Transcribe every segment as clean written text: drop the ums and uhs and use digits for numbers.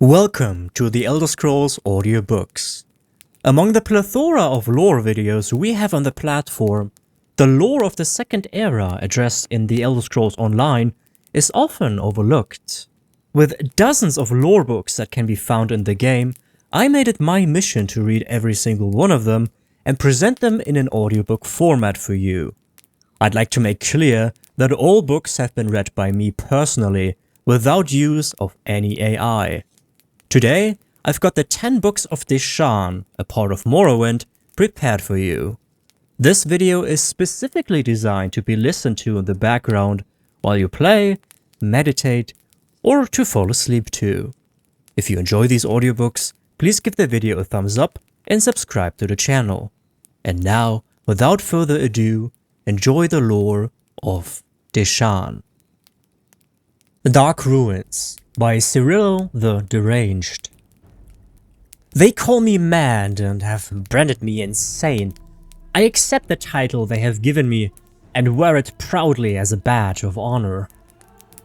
Welcome to the Elder Scrolls audiobooks. Among the plethora of lore videos we have on the platform, the lore of the Second Era addressed in the Elder Scrolls Online is often overlooked. With dozens of lore books that can be found in the game, I made it my mission to read every single one of them and present them in an audiobook format for you. I'd like to make clear that all books have been read by me personally, without use of any AI. Today, I've got the 10 books of Deshaan, a part of Morrowind, prepared for you. This video is specifically designed to be listened to in the background while you play, meditate, or to fall asleep too. If you enjoy these audiobooks, please give the video a thumbs up and subscribe to the channel. And now, without further ado, enjoy the lore of Deshaan. The Dark Ruins by Cyril the Deranged. They call me mad and have branded me insane. I accept the title they have given me and wear it proudly as a badge of honor.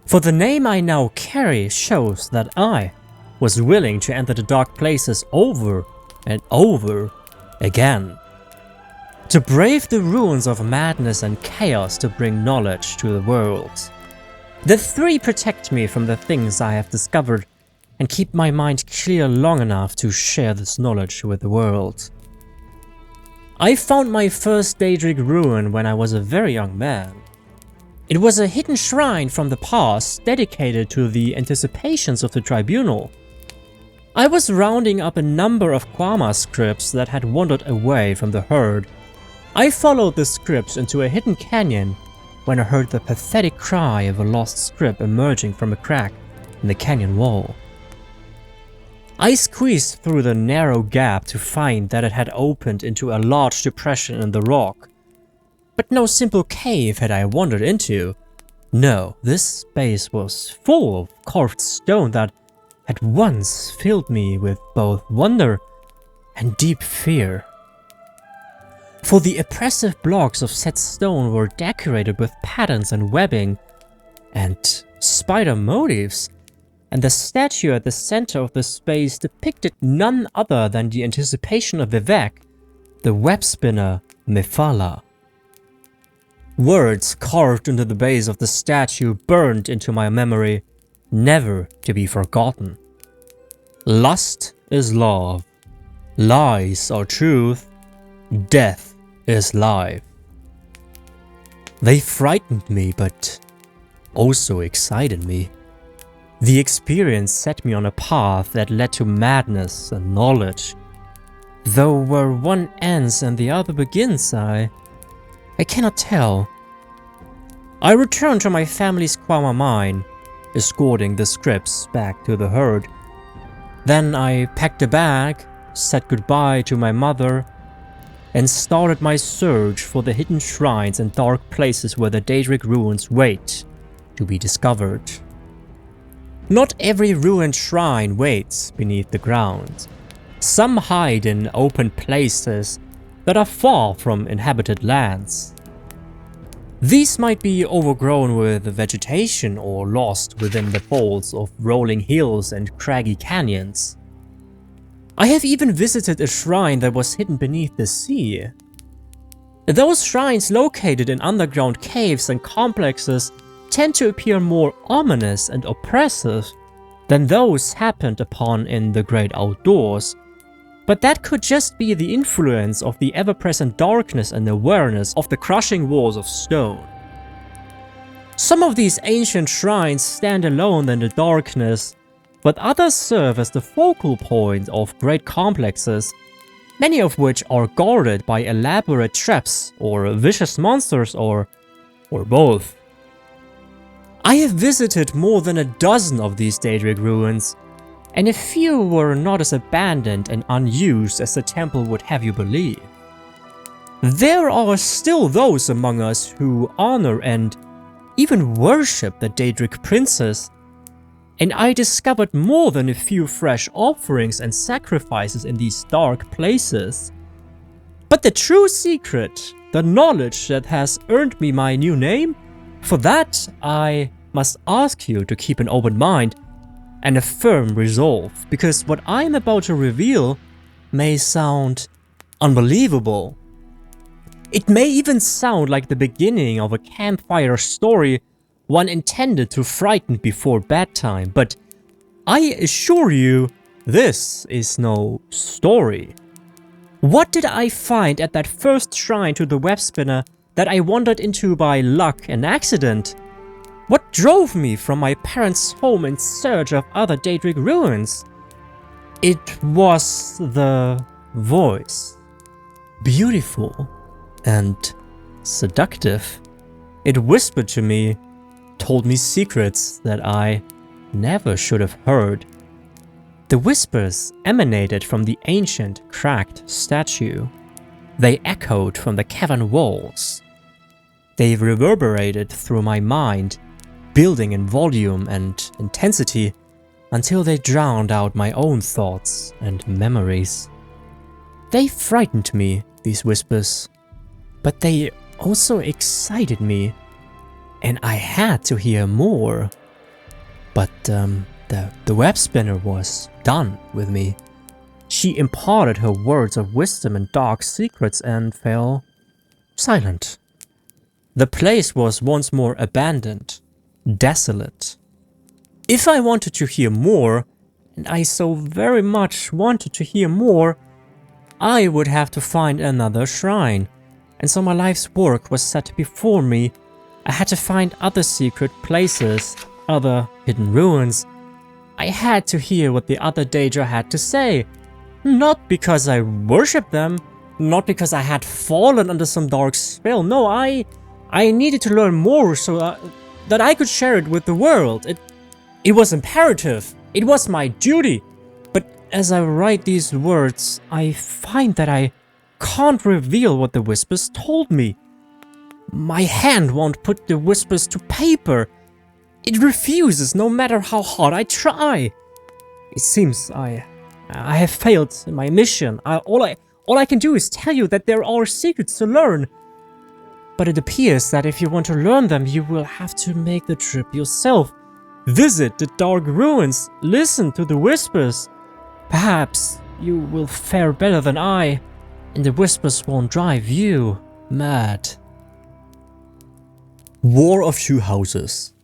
For the name I now carry shows that I was willing to enter the dark places over and over again. To brave the ruins of madness and chaos to bring knowledge to the world. The three protect me from the things I have discovered and keep my mind clear long enough to share this knowledge with the world. I found my first Daedric ruin when I was a very young man. It was a hidden shrine from the past dedicated to the anticipations of the Tribunal. I was rounding up a number of Kwama scripts that had wandered away from the herd. I followed the scripts into a hidden canyon when I heard the pathetic cry of a lost script emerging from a crack in the canyon wall. I squeezed through the narrow gap to find that it had opened into a large depression in the rock. But no simple cave had I wandered into. No, this space was full of carved stone that at once filled me with both wonder and deep fear. For the oppressive blocks of set stone were decorated with patterns and webbing, and spider motifs, and the statue at the center of the space depicted none other than the anticipation of Vivec, the web spinner Mephala. Words carved into the base of the statue burned into my memory, never to be forgotten. Lust is love, lies are truth, death is life. They frightened me, but also excited me. The experience set me on a path that led to madness and knowledge. Though where one ends and the other begins, I cannot tell. I returned to my family's Kwama mine, escorting the scripts back to the herd. Then I packed a bag, said goodbye to my mother, and started my search for the hidden shrines and dark places where the Daedric ruins wait to be discovered. Not every ruined shrine waits beneath the ground. Some hide in open places that are far from inhabited lands. These might be overgrown with vegetation or lost within the folds of rolling hills and craggy canyons. I have even visited a shrine that was hidden beneath the sea. Those shrines located in underground caves and complexes tend to appear more ominous and oppressive than those happened upon in the great outdoors, but that could just be the influence of the ever-present darkness and awareness of the crushing walls of stone. Some of these ancient shrines stand alone in the darkness, but others serve as the focal point of great complexes, many of which are guarded by elaborate traps or vicious monsters or both. I have visited more than a dozen of these Daedric ruins, and a few were not as abandoned and unused as the temple would have you believe. There are still those among us who honor and even worship the Daedric princess, and I discovered more than a few fresh offerings and sacrifices in these dark places. But the true secret, the knowledge that has earned me my new name, for that I must ask you to keep an open mind and a firm resolve, because what I'm about to reveal may sound unbelievable. It may even sound like the beginning of a campfire story, one intended to frighten before bedtime, but I assure you, this is no story. What did I find at that first shrine to the web spinner that I wandered into by luck and accident? What drove me from my parents' home in search of other Daedric ruins? It was the voice. Beautiful and seductive. It whispered to me, told me secrets that I never should have heard. The whispers emanated from the ancient, cracked statue. They echoed from the cavern walls. They reverberated through my mind, building in volume and intensity until they drowned out my own thoughts and memories. They frightened me, these whispers, but they also excited me, and I had to hear more. But the web spinner was done with me. She imparted her words of wisdom and dark secrets and fell silent. The place was once more abandoned, desolate. If I wanted to hear more, and I so very much wanted to hear more, I would have to find another shrine, and so my life's work was set before me. I had to find other secret places, other hidden ruins. I had to hear what the other Daedra had to say, not because I worshipped them, not because I had fallen under some dark spell. No, I needed to learn more so that I could share it with the world. It was imperative. It was my duty. But as I write these words, I find that I can't reveal what the whispers told me. My hand won't put the whispers to paper. It refuses, no matter how hard I try. It seems I have failed in my mission. All I can do is tell you that there are secrets to learn. But it appears that if you want to learn them, you will have to make the trip yourself. Visit the dark ruins, listen to the whispers. Perhaps you will fare better than I, and the whispers won't drive you mad. War of Two Houses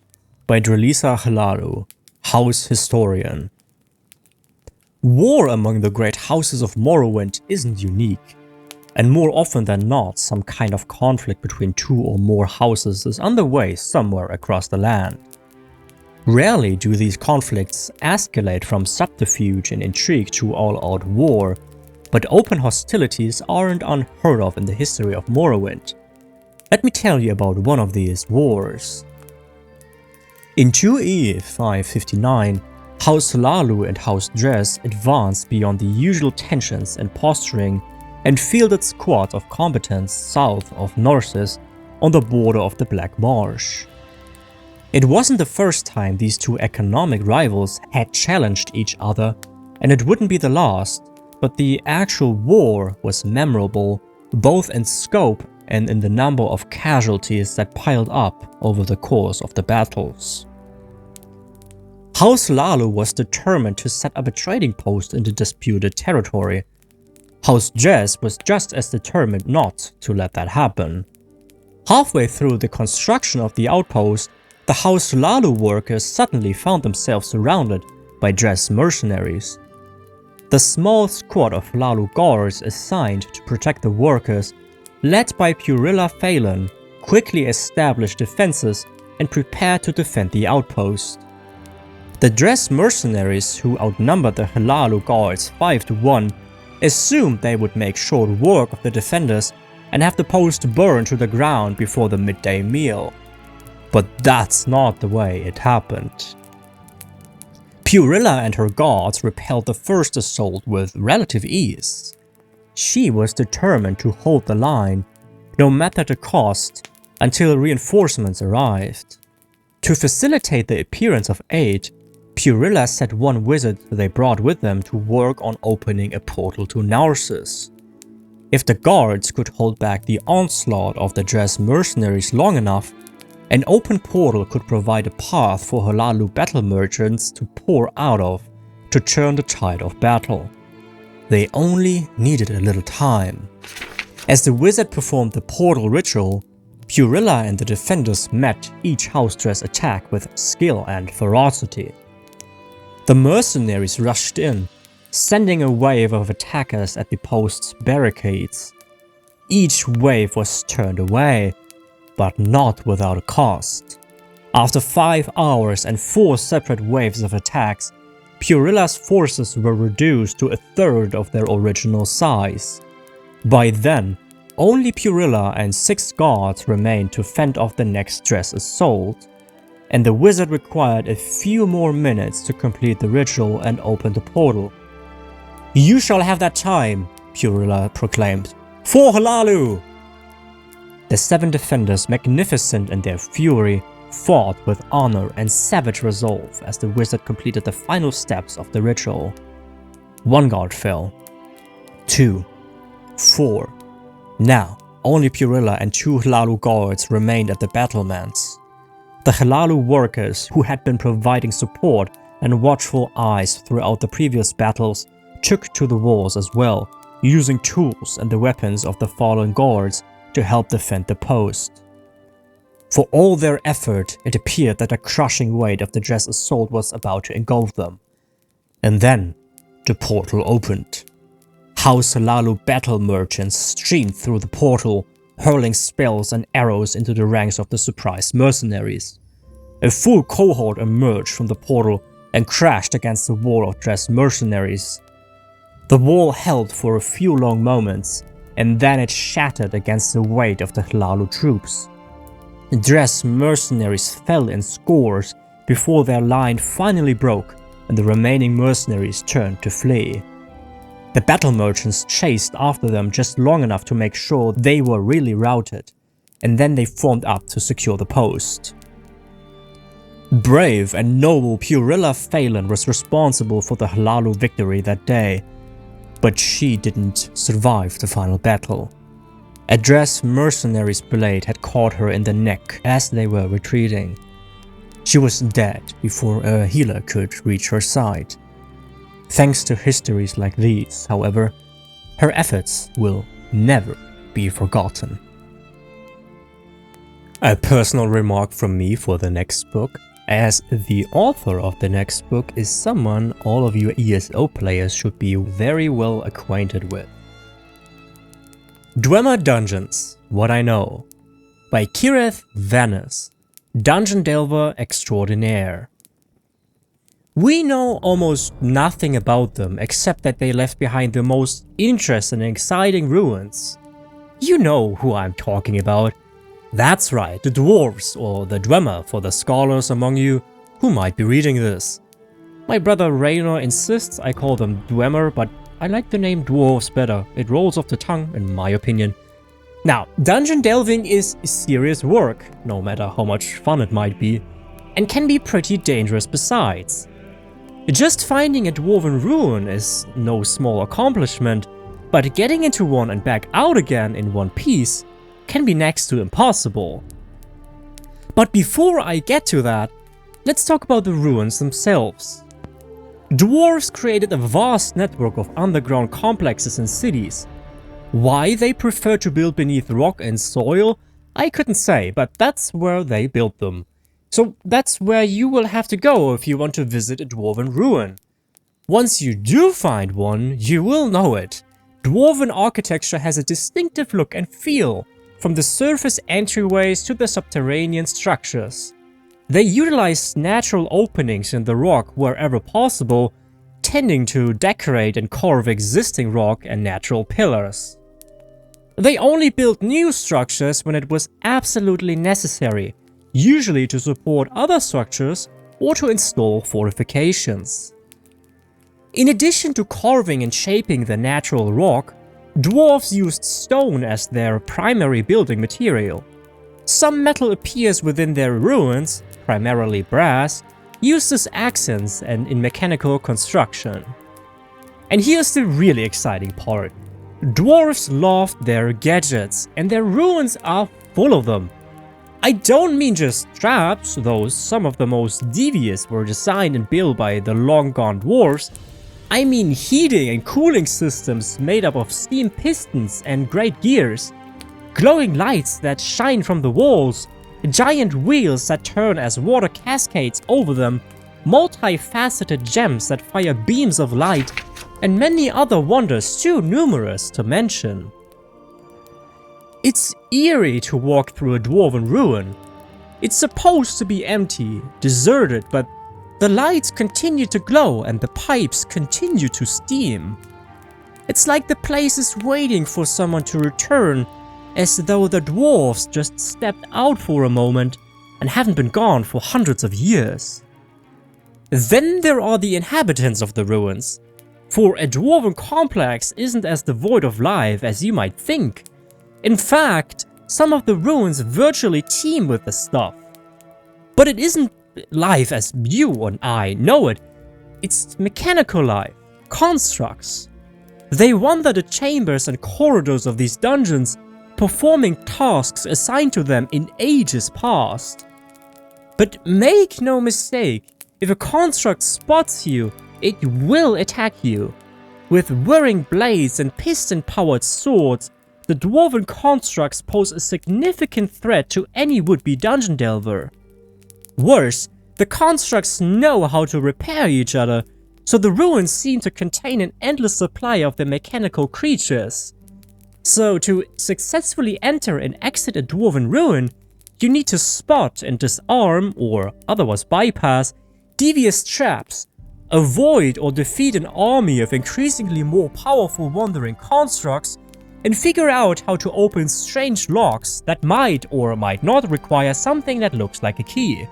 by Drelisa Halaru, House Historian. War among the great houses of Morrowind isn't unique, and more often than not, some kind of conflict between two or more houses is underway somewhere across the land. Rarely do these conflicts escalate from subterfuge and intrigue to all-out war, but open hostilities aren't unheard of in the history of Morrowind. Let me tell you about one of these wars. In 2E 559, House Lalu and House Dres advanced beyond the usual tensions and posturing and fielded squads of combatants south of Narcissus on the border of the Black Marsh. It wasn't the first time these two economic rivals had challenged each other, and it wouldn't be the last, but the actual war was memorable, both in scope and in the number of casualties that piled up over the course of the battles. House Lalu was determined to set up a trading post in the disputed territory. House Dres was just as determined not to let that happen. Halfway through the construction of the outpost, the House Lalu workers suddenly found themselves surrounded by Dres mercenaries. The small squad of Lalu guards assigned to protect the workers, led by Purilla Phelan, quickly established defenses and prepared to defend the outpost. The Dres mercenaries, who outnumbered the Halalu guards 5-1, assumed they would make short work of the defenders and have the post burned to the ground before the midday meal. But that's not the way it happened. Purilla and her guards repelled the first assault with relative ease. She was determined to hold the line, no matter the cost, until reinforcements arrived. To facilitate the appearance of aid, Purilla set one wizard they brought with them to work on opening a portal to Narcissus. If the guards could hold back the onslaught of the Dres mercenaries long enough, An open portal could provide a path for Hlaalu battle merchants to pour out of to turn the tide of battle. They only needed a little time. As the wizard performed the portal ritual, Purilla and the defenders met each house dress attack with skill and ferocity. The mercenaries rushed in, sending a wave of attackers at the post's barricades. Each wave was turned away, but not without a cost. After 5 hours and 4 separate waves of attacks, Purilla's forces were reduced to a third of their original size. By then, only Purilla and 6 guards remained to fend off the next dress assault, and the wizard required a few more minutes to complete the ritual and open the portal. "You shall have that time," Purilla proclaimed, "for Hlaalu!" The 7 defenders, magnificent in their fury, fought with honor and savage resolve as the wizard completed the final steps of the ritual. 1 guard fell. 2. 4. Now, only Purilla and 2 Hlaalu guards remained at the battlements. The Hlaalu workers, who had been providing support and watchful eyes throughout the previous battles, took to the walls as well, using tools and the weapons of the fallen guards to help defend the post. For all their effort, it appeared that the crushing weight of the dress assault was about to engulf them. And then, the portal opened. House Hlaalu battle merchants streamed through the portal, hurling spells and arrows into the ranks of the surprised mercenaries. A full cohort emerged from the portal and crashed against the wall of dressed mercenaries. The wall held for a few long moments, and then it shattered against the weight of the Hlaalu troops. Dressed mercenaries fell in scores before their line finally broke and the remaining mercenaries turned to flee. The battle merchants chased after them just long enough to make sure they were really routed, and then they formed up to secure the post. Brave and noble Purilla Phelan was responsible for the Hlaalu victory that day, but she didn't survive the final battle. A dressed mercenary's blade had caught her in the neck as they were retreating. She was dead before a healer could reach her side. Thanks to histories like these, however, her efforts will never be forgotten. A personal remark from me for the next book, as the author of the next book is someone all of you ESO players should be very well acquainted with. Dwemer Dungeons, What I Know, by Kireth Vanis, Dungeon Delver Extraordinaire. We know almost nothing about them except that they left behind the most interesting and exciting ruins. You know who I'm talking about. That's right, the dwarves, or the Dwemer for the scholars among you who might be reading this. My brother Raynor insists I call them Dwemer, but I like the name dwarves better. It rolls off the tongue, in my opinion. Now, dungeon delving is serious work, no matter how much fun it might be, and can be pretty dangerous besides. Just finding a dwarven ruin is no small accomplishment, but getting into one and back out again in one piece can be next to impossible. But before I get to that, let's talk about the ruins themselves. Dwarves created a vast network of underground complexes and cities. Why they prefer to build beneath rock and soil, I couldn't say, but that's where they built them. So that's where you will have to go if you want to visit a dwarven ruin. Once you do find one, you will know it. Dwarven architecture has a distinctive look and feel, from the surface entryways to the subterranean structures. They utilize natural openings in the rock wherever possible, tending to decorate and carve existing rock and natural pillars. They only built new structures when it was absolutely necessary, usually to support other structures or to install fortifications. In addition to carving and shaping the natural rock, dwarves used stone as their primary building material. Some metal appears within their ruins, primarily brass, used as accents and in mechanical construction. And here's the really exciting part. Dwarves loved their gadgets, and their ruins are full of them. I don't mean just traps, though some of the most devious were designed and built by the long-gone dwarves. I mean heating and cooling systems made up of steam pistons and great gears, glowing lights that shine from the walls, giant wheels that turn as water cascades over them, multifaceted gems that fire beams of light, and many other wonders too numerous to mention. It's eerie to walk through a dwarven ruin. It's supposed to be empty, deserted, but the lights continue to glow and the pipes continue to steam. It's like the place is waiting for someone to return, as though the dwarves just stepped out for a moment and haven't been gone for hundreds of years. Then there are the inhabitants of the ruins. For a dwarven complex isn't as devoid of life as you might think. In fact, some of the ruins virtually teem with the stuff. But it isn't life as you and I know it. It's mechanical life, constructs. They wander the chambers and corridors of these dungeons, performing tasks assigned to them in ages past. But make no mistake, if a construct spots you, it will attack you. With whirring blades and piston-powered swords, the dwarven constructs pose a significant threat to any would-be dungeon delver. Worse, the constructs know how to repair each other, so the ruins seem to contain an endless supply of the mechanical creatures. So to successfully enter and exit a dwarven ruin, you need to spot and disarm, or otherwise bypass, devious traps, avoid or defeat an army of increasingly more powerful wandering constructs, and figure out how to open strange locks that might or might not require something that looks like a key.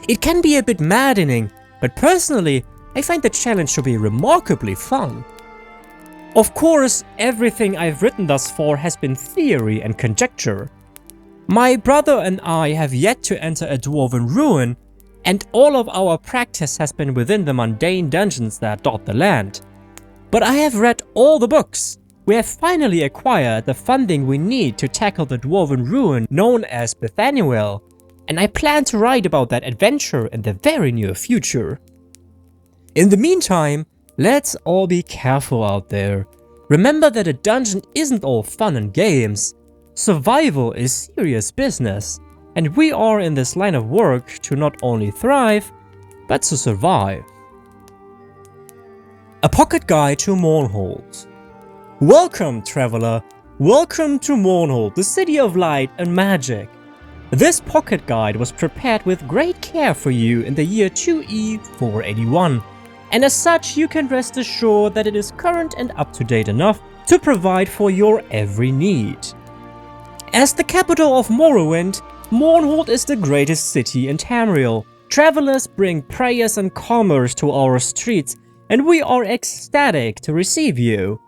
It can be a bit maddening, but personally, I find the challenge to be remarkably fun. Of course, everything I've written thus far has been theory and conjecture. My brother and I have yet to enter a dwarven ruin, and all of our practice has been within the mundane dungeons that dot the land. But I have read all the books. We have finally acquired the funding we need to tackle the dwarven ruin known as Bethanuel, and I plan to write about that adventure in the very near future. In the meantime, let's all be careful out there. Remember that a dungeon isn't all fun and games. Survival is serious business, and we are in this line of work to not only thrive, but to survive. A pocket guide to Mournhold. Welcome, traveler. Welcome to Mournhold, the city of light and magic. This pocket guide was prepared with great care for you in the year 2E 481, and as such you can rest assured that it is current and up to date enough to provide for your every need. As the capital of Morrowind, Mournhold is the greatest city in Tamriel. Travelers bring prayers and commerce to our streets, and we are ecstatic to receive you.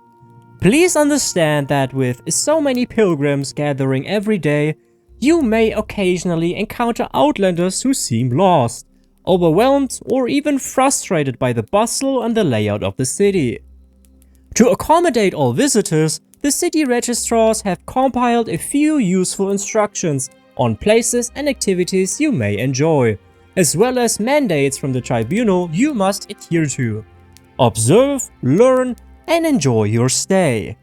Please understand that with so many pilgrims gathering every day, you may occasionally encounter outlanders who seem lost, overwhelmed, or even frustrated by the bustle and the layout of the city. To accommodate all visitors, the city registrars have compiled a few useful instructions on places and activities you may enjoy, as well as mandates from the tribunal you must adhere to. Observe, learn, and enjoy your stay.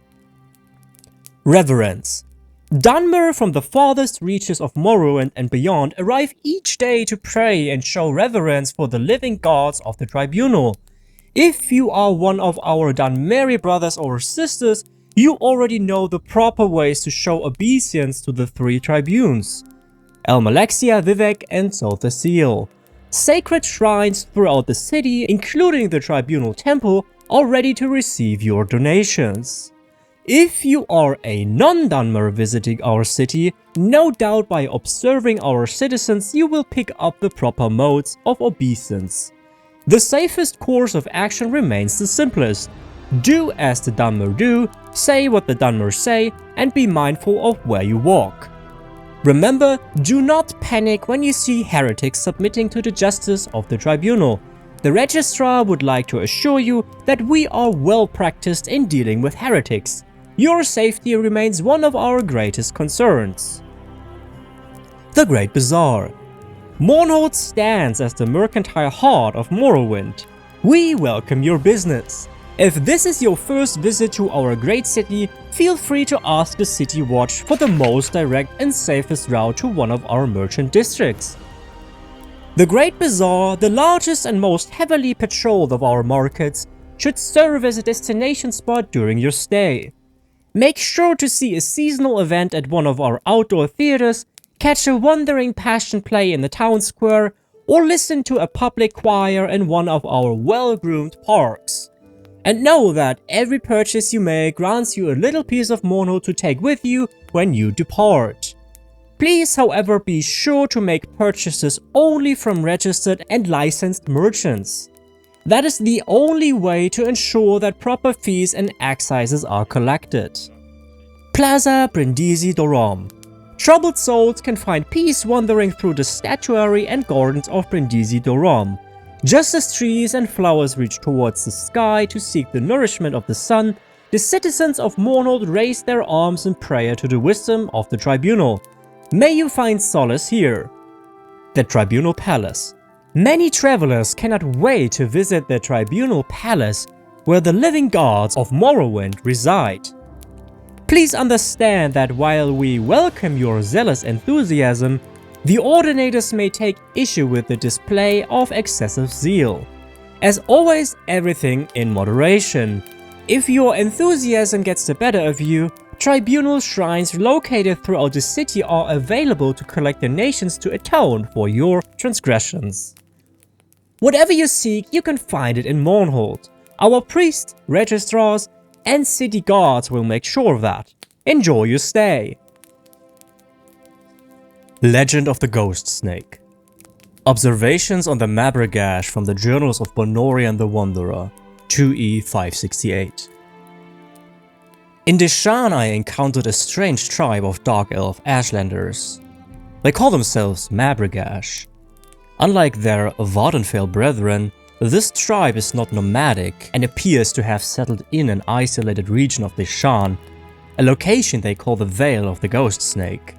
Reverence. Dunmer from the farthest reaches of Morrowind and beyond arrive each day to pray and show reverence for the living gods of the Tribunal. If you are one of our Dunmeri brothers or sisters, you already know the proper ways to show obeisance to the three tribunes: Almalexia, Vivec, and Sotha Sil. Sacred shrines throughout the city, including the Tribunal Temple, are ready to receive your donations. If you are a non-Dunmer visiting our city, no doubt by observing our citizens you will pick up the proper modes of obeisance. The safest course of action remains the simplest. Do as the Dunmer do, say what the Dunmer say, and be mindful of where you walk. Remember, do not panic when you see heretics submitting to the justice of the Tribunal. The Registrar would like to assure you that we are well practiced in dealing with heretics. Your safety remains one of our greatest concerns. The Great Bazaar. Mournhold stands as the mercantile heart of Morrowind. We welcome your business. If this is your first visit to our great city, feel free to ask the City Watch for the most direct and safest route to one of our merchant districts. The Great Bazaar, the largest and most heavily patrolled of our markets, should serve as a destination spot during your stay. Make sure to see a seasonal event at one of our outdoor theaters, catch a wandering passion play in the town square, or listen to a public choir in one of our well-groomed parks. And know that every purchase you make grants you a little piece of Mournhold to take with you when you depart. Please, however, be sure to make purchases only from registered and licensed merchants. That is the only way to ensure that proper fees and excises are collected. Plaza Brindisi Dorom. Troubled souls can find peace wandering through the statuary and gardens of Brindisi Dorom. Just as trees and flowers reach towards the sky to seek the nourishment of the sun, the citizens of Mournhold raise their arms in prayer to the wisdom of the Tribunal. May you find solace here. The Tribunal Palace. Many travelers cannot wait to visit the Tribunal Palace, where the living gods of Morrowind reside. Please understand that while we welcome your zealous enthusiasm, the Ordinators may take issue with the display of excessive zeal. As always, everything in moderation. If your enthusiasm gets the better of you, Tribunal shrines located throughout the city are available to collect donations to atone for your transgressions. Whatever you seek, you can find it in Mournhold. Our priests, registrars, and city guards will make sure of that. Enjoy your stay. Legend of the Ghost Snake. Observations on the Mabragash from the Journals of Bonorian the Wanderer, 2E 568. In Deshaan I encountered a strange tribe of Dark Elf Ashlanders. They call themselves Mabragash. Unlike their Vardenfell brethren, this tribe is not nomadic and appears to have settled in an isolated region of Deshaan, a location they call the Vale of the Ghost Snake.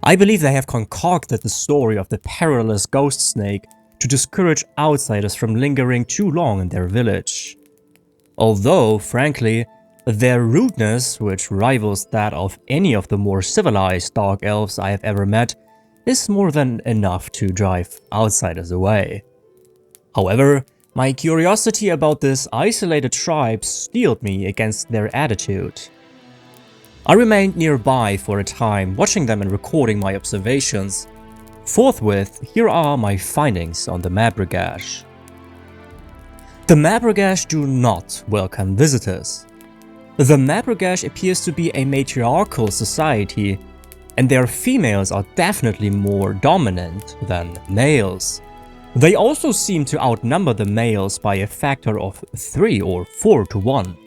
I believe they have concocted the story of the perilous ghost snake to discourage outsiders from lingering too long in their village. Although, frankly, their rudeness, which rivals that of any of the more civilized dark elves I have ever met, is more than enough to drive outsiders away. However, my curiosity about this isolated tribe steeled me against their attitude. I remained nearby for a time, watching them and recording my observations. Forthwith, here are my findings on the Mabragash. The Mabragash do not welcome visitors. The Mabragash appears to be a matriarchal society, and their females are definitely more dominant than males. They also seem to outnumber the males by a factor of 3 or 4 to 1.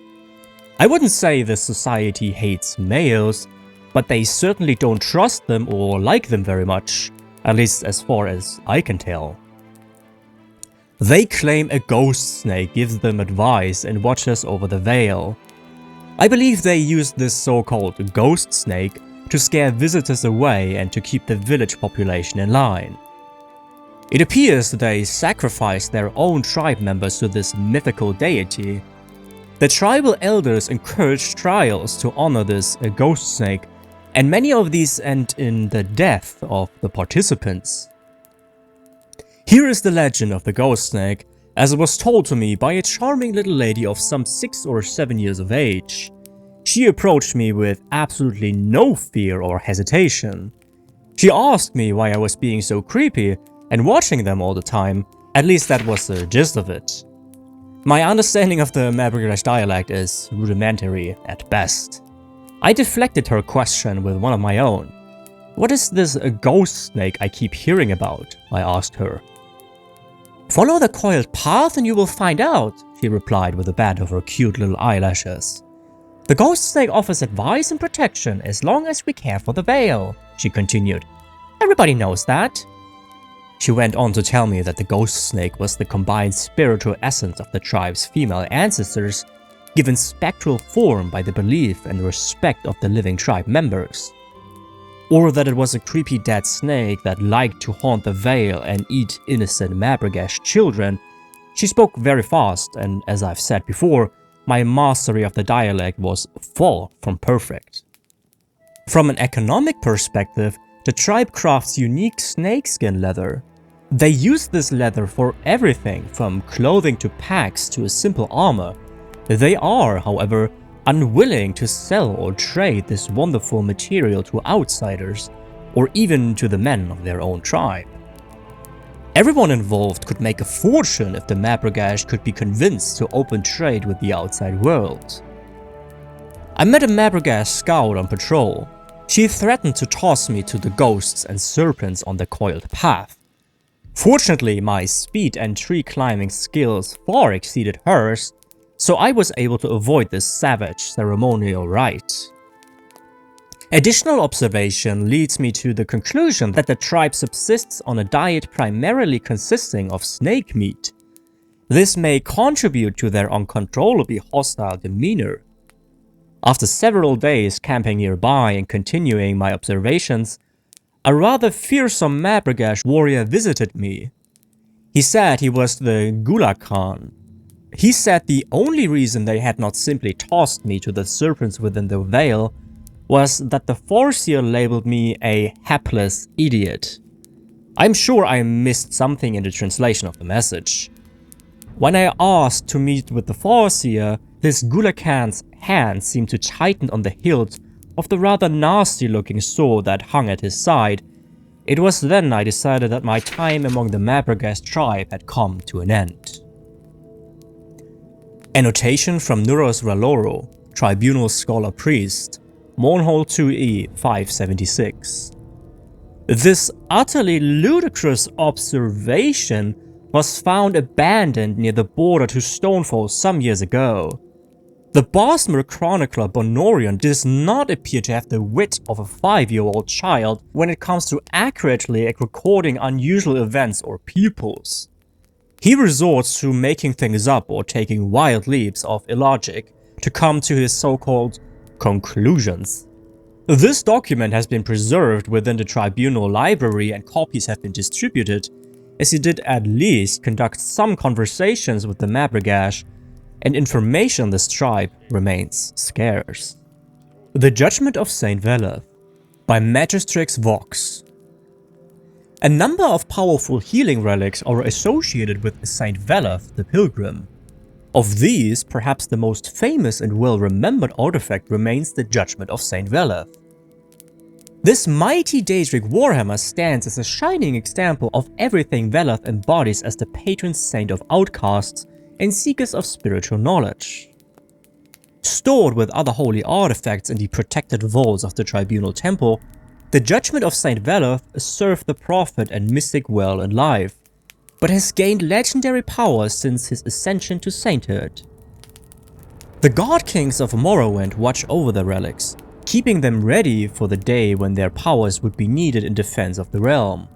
I wouldn't say this society hates males, but they certainly don't trust them or like them very much, at least as far as I can tell. They claim a ghost snake gives them advice and watches over the Vale. I believe they use this so-called ghost snake to scare visitors away and to keep the village population in line. It appears they sacrifice their own tribe members to this mythical deity. The tribal elders encourage trials to honor this ghost snake, and many of these end in the death of the participants. Here is the legend of the ghost snake, as it was told to me by a charming little lady of some 6 or 7 years of age. She approached me with absolutely no fear or hesitation. She asked me why I was being so creepy and watching them all the time, at least that was the gist of it. My understanding of the Mabragash dialect is rudimentary at best. I deflected her question with one of my own. What is this ghost snake I keep hearing about? I asked her. Follow the coiled path and you will find out, she replied with a band of her cute little eyelashes. The ghost snake offers advice and protection as long as we care for the Vale, she continued. Everybody knows that. She went on to tell me that the ghost snake was the combined spiritual essence of the tribe's female ancestors, given spectral form by the belief and respect of the living tribe members. or that it was a creepy dead snake that liked to haunt the Vale and eat innocent Mabregash children, she spoke very fast, and as I've said before, my mastery of the dialect was far from perfect. From an economic perspective, the tribe crafts unique snakeskin leather. They use this leather for everything from clothing to packs to a simple armor. They are, however, unwilling to sell or trade this wonderful material to outsiders, or even to the men of their own tribe. Everyone involved could make a fortune if the Mabregash could be convinced to open trade with the outside world. I met a Mabregash scout on patrol. She threatened to toss me to the ghosts and serpents on the coiled path. Fortunately, my speed and tree climbing skills far exceeded hers, so I was able to avoid this savage ceremonial rite. Additional observation leads me to the conclusion that the tribe subsists on a diet primarily consisting of snake meat. This may contribute to their uncontrollably hostile demeanor. After several days camping nearby and continuing my observations, a rather fearsome Mabregash warrior visited me. He said he was the Gula Khan. He said the only reason they had not simply tossed me to the serpents within the Vale was that the Farseer labeled me a hapless idiot. I'm sure I missed something in the translation of the message. When I asked to meet with the Farseer, this Gula Khan's hand seemed to tighten on the hilt of the rather nasty-looking sword that hung at his side. It was then I decided that my time among the Mabregash tribe had come to an end. Annotation from Nuros Raloro, Tribunal Scholar Priest, Mournhold 2e 576. This utterly ludicrous observation was found abandoned near the border to Stonefall some years ago. The Bosmer chronicler Bonorion does not appear to have the wit of a 5-year-old child when it comes to accurately recording unusual events or peoples. He resorts to making things up or taking wild leaps of illogic to come to his so-called conclusions. This document has been preserved within the Tribunal library and copies have been distributed, as he did at least conduct some conversations with the Mabregash, and information on this tribe remains scarce. The Judgment of Saint Veloth by Magistrix Vox. A number of powerful healing relics are associated with Saint Veloth the Pilgrim. Of these, perhaps the most famous and well-remembered artifact remains the Judgment of Saint Veloth. This mighty Daedric warhammer stands as a shining example of everything Veloth embodies as the patron saint of outcasts and seekers of spiritual knowledge. Stored with other holy artifacts in the protected vaults of the Tribunal Temple, the Judgment of Saint Veloth served the prophet and mystic well in life, but has gained legendary power since his ascension to sainthood. The God Kings of Morrowind watch over the relics, keeping them ready for the day when their powers would be needed in defense of the realm.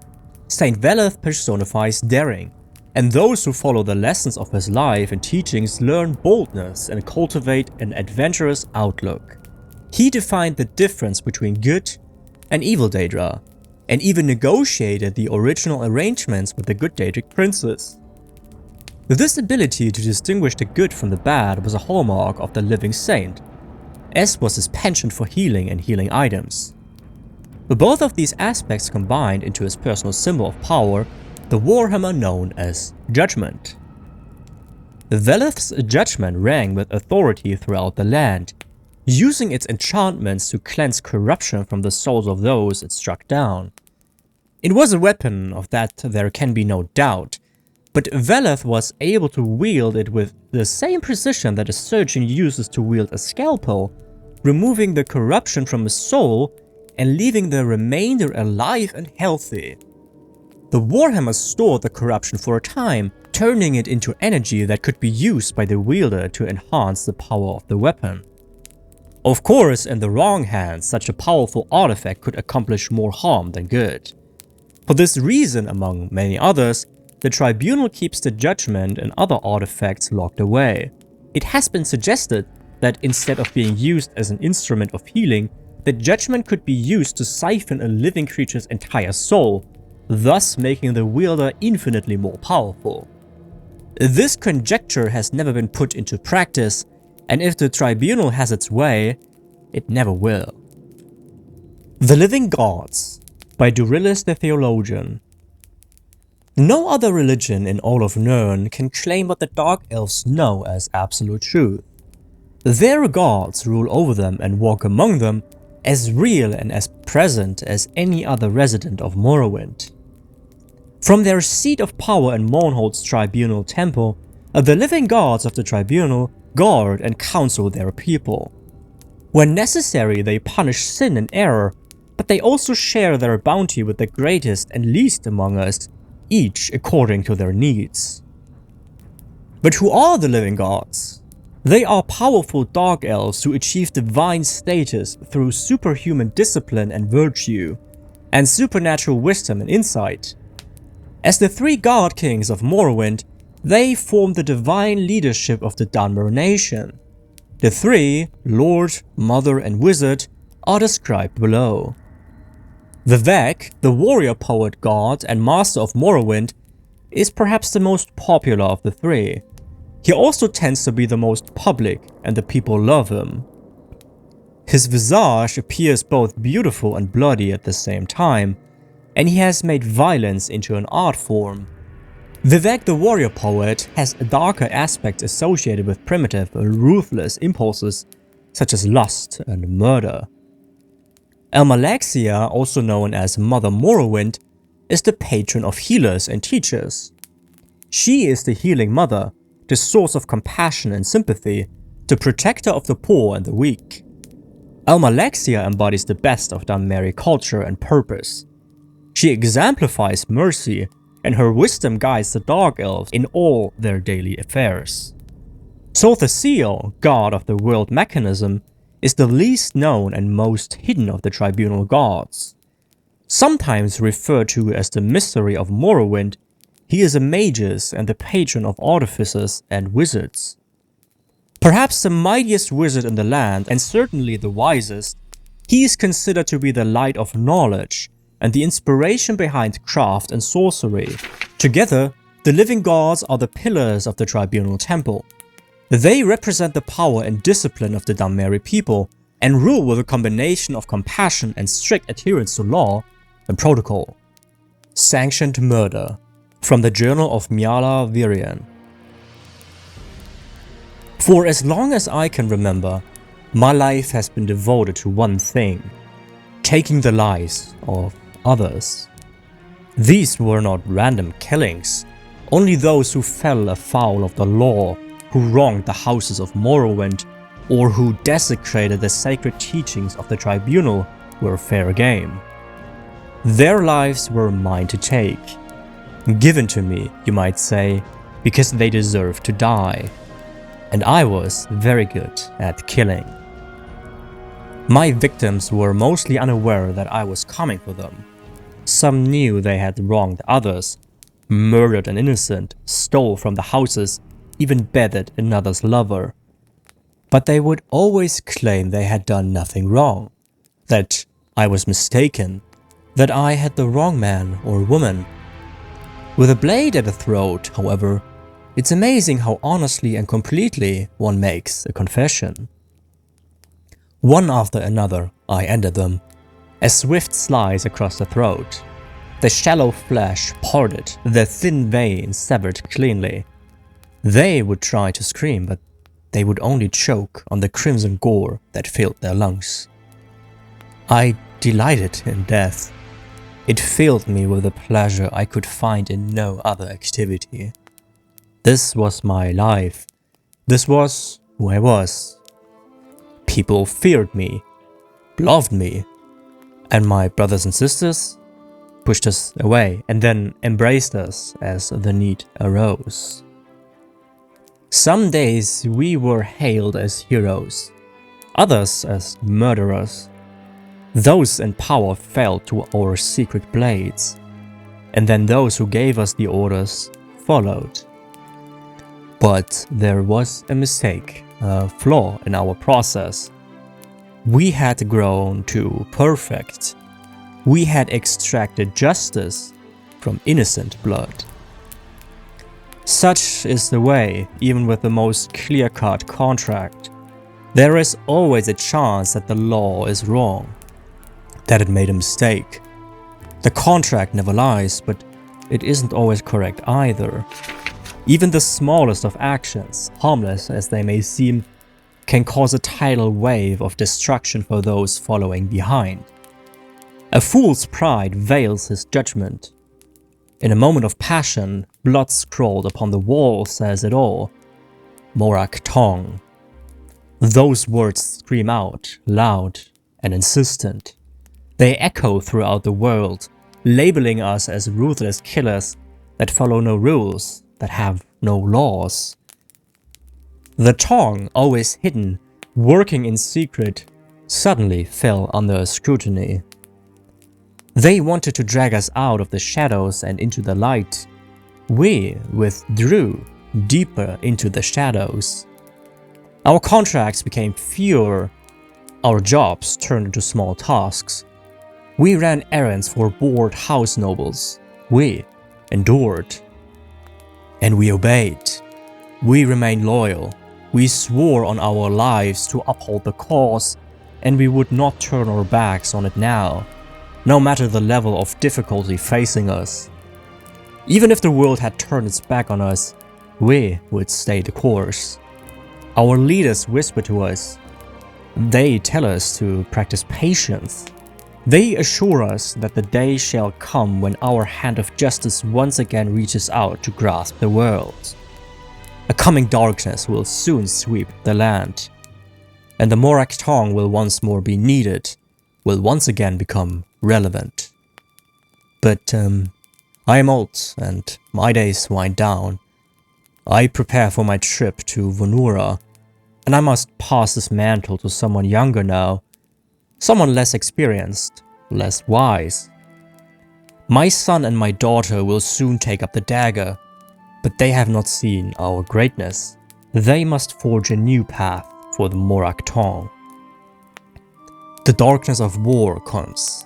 Saint Veloth personifies daring, and those who follow the lessons of his life and teachings learn boldness and cultivate an adventurous outlook. He defined the difference between good and evil Daedra, and even negotiated the original arrangements with the good Daedric princes. This ability to distinguish the good from the bad was a hallmark of the living saint, as was his penchant for healing and healing items. Both of these aspects combined into his personal symbol of power, the warhammer known as Judgment. Veloth's judgment rang with authority throughout the land, using its enchantments to cleanse corruption from the souls of those it struck down. It was a weapon, of that there can be no doubt, but Veloth was able to wield it with the same precision that a surgeon uses to wield a scalpel, removing the corruption from a soul and leaving the remainder alive and healthy. The warhammer stored the corruption for a time, turning it into energy that could be used by the wielder to enhance the power of the weapon. Of course, in the wrong hands, such a powerful artifact could accomplish more harm than good. For this reason, among many others, the Tribunal keeps the Judgment and other artifacts locked away. It has been suggested that instead of being used as an instrument of healing, that judgment could be used to siphon a living creature's entire soul, thus making the wielder infinitely more powerful. This conjecture has never been put into practice, and if the Tribunal has its way, it never will. The Living Gods by Durillis the Theologian. No other religion in all of Nirn can claim what the Dark Elves know as absolute truth. Their gods rule over them and walk among them, as real and as present as any other resident of Morrowind. From their seat of power in Mournhold's Tribunal Temple, the living gods of the Tribunal guard and counsel their people. When necessary, they punish sin and error, but they also share their bounty with the greatest and least among us, each according to their needs. But who are the living gods? They are powerful dark elves who achieve divine status through superhuman discipline and virtue, and supernatural wisdom and insight. As the three god kings of Morrowind, they form the divine leadership of the Dwemer nation. The three, Lord, Mother and Wizard, are described below. Vivec, the warrior poet god and master of Morrowind, is perhaps the most popular of the three. He also tends to be the most public, and the people love him. His visage appears both beautiful and bloody at the same time, and he has made violence into an art form. Vivec the warrior poet has darker aspects associated with primitive and ruthless impulses such as lust and murder. Almalexia, also known as Mother Morrowind, is the patron of healers and teachers. She is the healing mother, the source of compassion and sympathy, the protector of the poor and the weak. Almalexia embodies the best of Dwemer culture and purpose. She exemplifies mercy, and her wisdom guides the Dark Elves in all their daily affairs. Sotha Sil, god of the world mechanism, is the least known and most hidden of the Tribunal gods. Sometimes referred to as the mystery of Morrowind, he is a magus and the patron of artificers and wizards. Perhaps the mightiest wizard in the land and certainly the wisest, he is considered to be the light of knowledge and the inspiration behind craft and sorcery. Together, the living gods are the pillars of the Tribunal Temple. They represent the power and discipline of the Dwemer people and rule with a combination of compassion and strict adherence to law and protocol. Sanctioned Murder from the Journal of Mephala Virian. For as long as I can remember, my life has been devoted to one thing: taking the lives of others. These were not random killings, only those who fell afoul of the law, who wronged the houses of Morrowind, or who desecrated the sacred teachings of the Tribunal were fair game. Their lives were mine to take. Given to me, you might say, because they deserved to die. And I was very good at killing. My victims were mostly unaware that I was coming for them. Some knew they had wronged others, murdered an innocent, stole from the houses, even bedded another's lover. But they would always claim they had done nothing wrong, that I was mistaken, that I had the wrong man or woman. With a blade at the throat, however, it's amazing how honestly and completely one makes a confession. One after another, I ended them, a swift slice across the throat. The shallow flesh parted, the thin veins severed cleanly. They would try to scream, but they would only choke on the crimson gore that filled their lungs. I delighted in death. It filled me with a pleasure I could find in no other activity. This was my life. This was who I was. People feared me, loved me, and my brothers and sisters pushed us away and then embraced us as the need arose. Some days we were hailed as heroes, others as murderers. Those in power fell to our secret blades, and then those who gave us the orders followed. But there was a mistake, a flaw in our process. We had grown to perfect. We had extracted justice from innocent blood. Such is the way, even with the most clear-cut contract. There is always a chance that the law is wrong, that it made a mistake. The contract never lies, but it isn't always correct either. Even the smallest of actions, harmless as they may seem, can cause a tidal wave of destruction for those following behind. A fool's pride veils his judgment. In a moment of passion, blood scrawled upon the wall says it all. Morak Tong. Those words scream out, loud and insistent. They echo throughout the world, labeling us as ruthless killers that follow no rules, that have no laws. The Tong, always hidden, working in secret, suddenly fell under scrutiny. They wanted to drag us out of the shadows and into the light. We withdrew deeper into the shadows. Our contracts became fewer. Our jobs turned into small tasks. We ran errands for bored house nobles. We endured. And we obeyed. We remained loyal. We swore on our lives to uphold the cause, and we would not turn our backs on it now, no matter the level of difficulty facing us. Even if the world had turned its back on us, we would stay the course. Our leaders whisper to us. They tell us to practice patience. They assure us that the day shall come when our hand of justice once again reaches out to grasp the world. A coming darkness will soon sweep the land, and the Morak Tong will once more be needed, will once again become relevant. But I am old and my days wind down. I prepare for my trip to Vonura, and I must pass this mantle to someone younger now, someone less experienced, less wise. My son and my daughter will soon take up the dagger, but they have not seen our greatness. They must forge a new path for the Morak Tong. The darkness of war comes,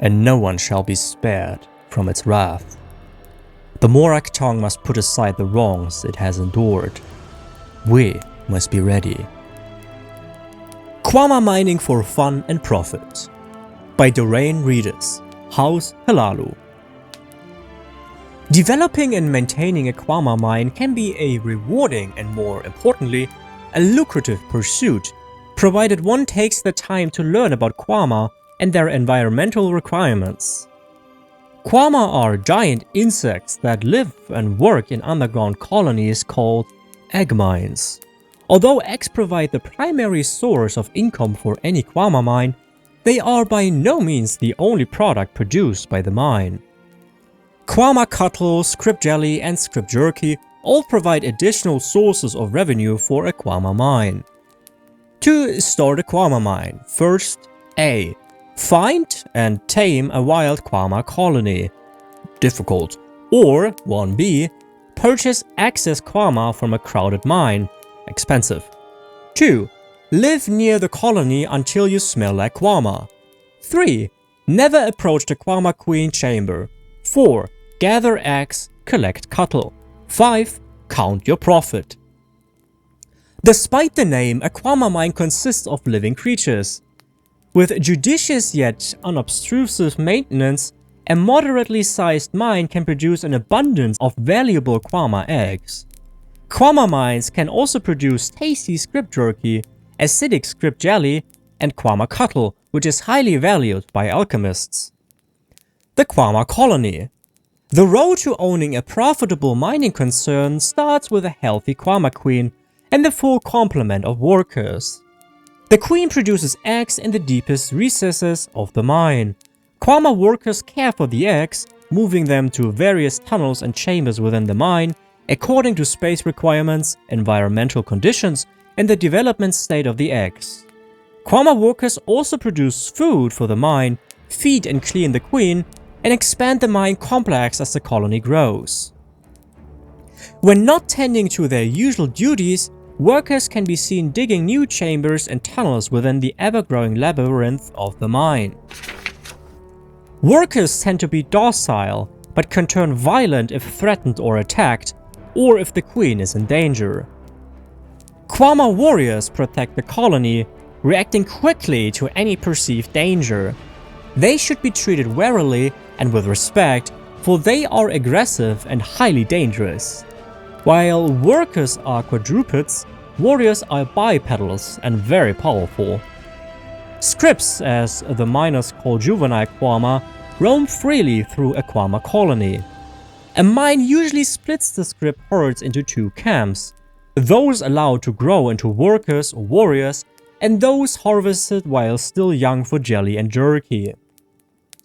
and no one shall be spared from its wrath. The Morak Tong must put aside the wrongs it has endured. We must be ready. Kwama Mining for Fun and Profit by Doreen Readers, House Halalu. Developing and maintaining a Kwama mine can be a rewarding and, more importantly, a lucrative pursuit, provided one takes the time to learn about Kwama and their environmental requirements. Kwama are giant insects that live and work in underground colonies called egg mines. Although eggs provide the primary source of income for any Kwama mine, they are by no means the only product produced by the mine. Kwama cuttle, script jelly, and script jerky all provide additional sources of revenue for a Kwama mine. To start a Kwama mine, first A. Find and tame a wild Kwama colony. Difficult. Or 1B. Purchase excess Kwama from a crowded mine. Expensive. 2. Live near the colony until you smell like Kwama. 3. Never approach the Kwama Queen chamber. 4. Gather eggs, collect cattle. 5. Count your profit. Despite the name, a Kwama mine consists of living creatures. With judicious yet unobtrusive maintenance, a moderately sized mine can produce an abundance of valuable Kwama eggs. Kwama mines can also produce tasty script jerky, acidic script jelly, and Kwama cuttle, which is highly valued by alchemists. The Kwama colony. The road to owning a profitable mining concern starts with a healthy Kwama queen and the full complement of workers. The queen produces eggs in the deepest recesses of the mine. Kwama workers care for the eggs, moving them to various tunnels and chambers within the mine, according to space requirements, environmental conditions, and the development state of the eggs. Kwama workers also produce food for the mine, feed and clean the queen, and expand the mine complex as the colony grows. When not tending to their usual duties, workers can be seen digging new chambers and tunnels within the ever-growing labyrinth of the mine. Workers tend to be docile, but can turn violent if threatened or attacked, or if the queen is in danger. Kwama warriors protect the colony, reacting quickly to any perceived danger. They should be treated warily and with respect, for they are aggressive and highly dangerous. While workers are quadrupeds, warriors are bipedals and very powerful. Scripts, as the miners call juvenile Kwama, roam freely through a Kwama colony. A mine usually splits the script herds into two camps, those allowed to grow into workers or warriors, and those harvested while still young for jelly and jerky.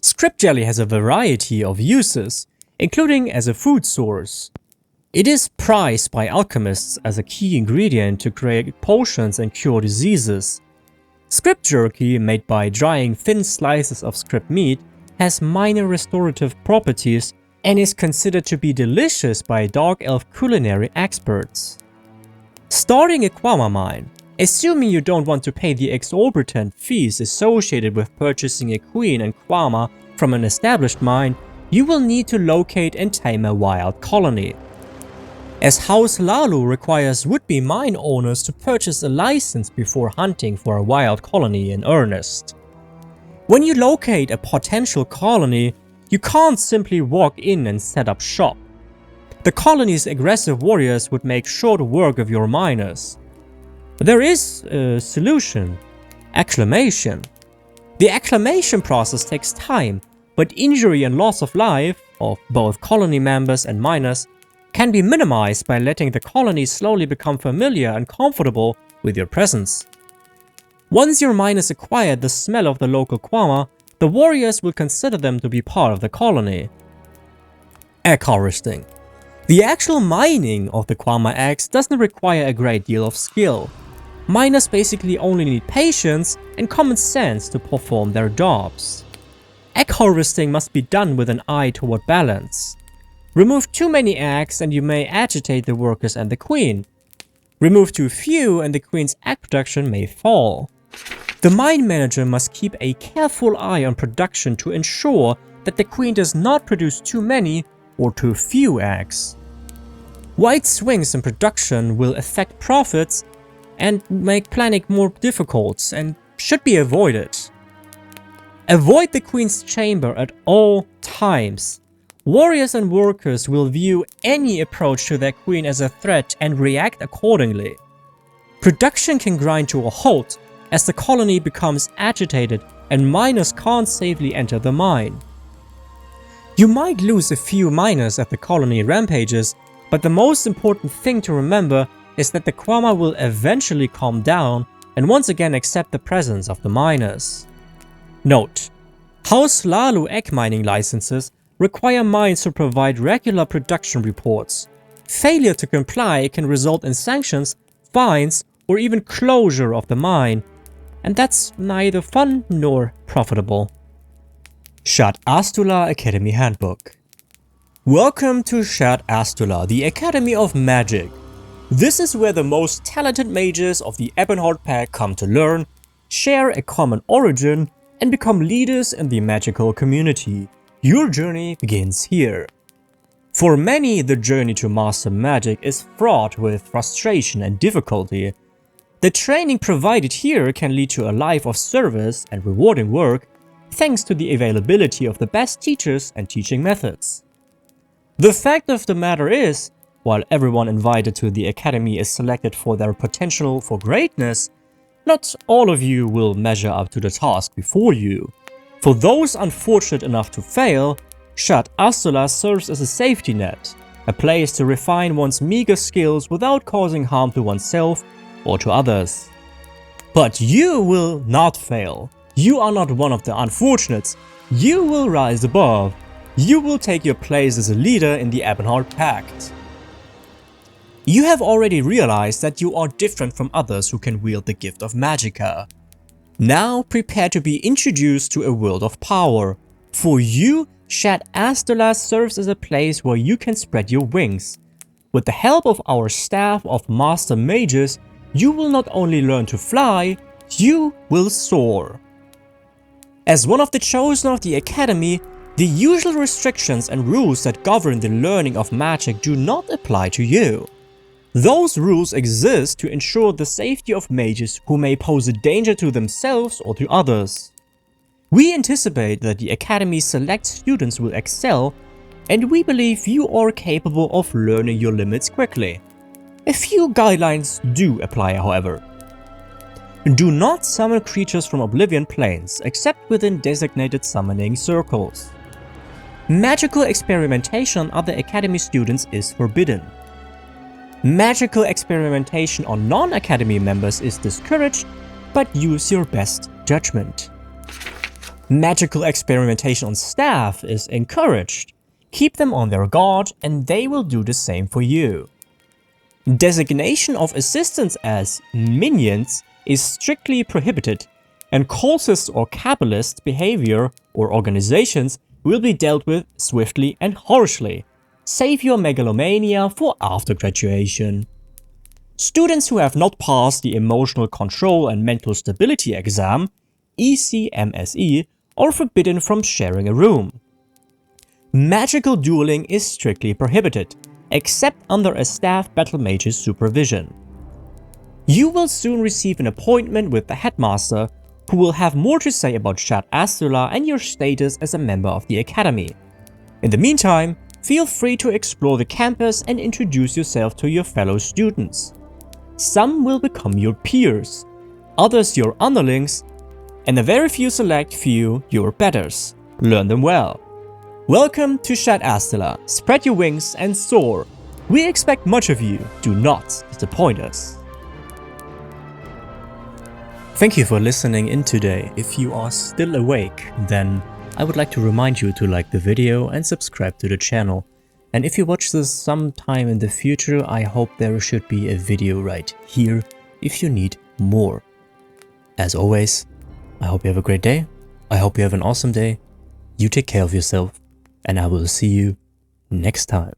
Script jelly has a variety of uses, including as a food source. It is prized by alchemists as a key ingredient to create potions and cure diseases. Script jerky, made by drying thin slices of script meat, has minor restorative properties and is considered to be delicious by Dark Elf culinary experts. Starting a Kwama mine, assuming you don't want to pay the exorbitant fees associated with purchasing a queen and Kwama from an established mine, you will need to locate and tame a wild colony. As House Lalu requires would-be mine owners to purchase a license before hunting for a wild colony in earnest. When you locate a potential colony, you can't simply walk in and set up shop. The colony's aggressive warriors would make short work of your miners. There is a solution: acclimation. The acclimation process takes time, but injury and loss of life of both colony members and miners can be minimized by letting the colony slowly become familiar and comfortable with your presence. Once your miners acquire the smell of the local Kwama, the warriors will consider them to be part of the colony. Egg harvesting. The actual mining of the Kwama eggs doesn't require a great deal of skill. Miners basically only need patience and common sense to perform their jobs. Egg harvesting must be done with an eye toward balance. Remove too many eggs and you may agitate the workers and the queen. Remove too few and the queen's egg production may fall. The mine manager must keep a careful eye on production to ensure that the queen does not produce too many or too few eggs. Wide swings in production will affect profits and make planning more difficult and should be avoided. Avoid the queen's chamber at all times. Warriors and workers will view any approach to their queen as a threat and react accordingly. Production can grind to a halt as the colony becomes agitated and miners can't safely enter the mine. You might lose a few miners at the colony rampages, but the most important thing to remember is that the Kwama will eventually calm down and once again accept the presence of the miners. Note: House Lalu egg mining licenses require mines to provide regular production reports. Failure to comply can result in sanctions, fines, or even closure of the mine, and that's neither fun nor profitable. Shad Astula Academy Handbook. Welcome to Shad Astula, the Academy of Magic. This is where the most talented mages of the Ebonheart Pack come to learn, share a common origin, and become leaders in the magical community. Your journey begins here. For many, the journey to master magic is fraught with frustration and difficulty. The training provided here can lead to a life of service and rewarding work, thanks to the availability of the best teachers and teaching methods. The fact of the matter is, while everyone invited to the academy is selected for their potential for greatness, not all of you will measure up to the task before you. For those unfortunate enough to fail, Shad Astula serves as a safety net, a place to refine one's meager skills without causing harm to oneself or to others. But you will not fail. You are not one of the unfortunates. You will rise above. You will take your place as a leader in the Ebonheart Pact. You have already realized that you are different from others who can wield the gift of Magicka. Now prepare to be introduced to a world of power. For you, Shad Astula serves as a place where you can spread your wings. With the help of our staff of Master Mages, you will not only learn to fly, you will soar. As one of the chosen of the Academy, the usual restrictions and rules that govern the learning of magic do not apply to you. Those rules exist to ensure the safety of mages who may pose a danger to themselves or to others. We anticipate that the Academy's select students will excel, and we believe you are capable of learning your limits quickly. A few guidelines do apply, however. Do not summon creatures from Oblivion planes except within designated summoning circles. Magical experimentation on other Academy students is forbidden. Magical experimentation on non-Academy members is discouraged, but use your best judgment. Magical experimentation on staff is encouraged. Keep them on their guard and they will do the same for you. Designation of assistants as minions is strictly prohibited, and cultist or cabalist behavior or organizations will be dealt with swiftly and harshly. Save your megalomania for after graduation. Students who have not passed the Emotional Control and Mental Stability exam, ECMSE, are forbidden from sharing a room. Magical dueling is strictly prohibited, except under a staff battle mage's supervision. You will soon receive an appointment with the headmaster, who will have more to say about Shad Astula and your status as a member of the Academy. In the meantime, feel free to explore the campus and introduce yourself to your fellow students. Some will become your peers, others your underlings, and a very select few your betters. Learn them well. Welcome to Shad Astula. Spread your wings and soar. We expect much of you. Do not disappoint us. Thank you for listening in today. If you are still awake, then I would like to remind you to like the video and subscribe to the channel. And if you watch this sometime in the future, I hope there should be a video right here if you need more. As always, I hope you have a great day. I hope you have an awesome day. You take care of yourself, and I will see you next time.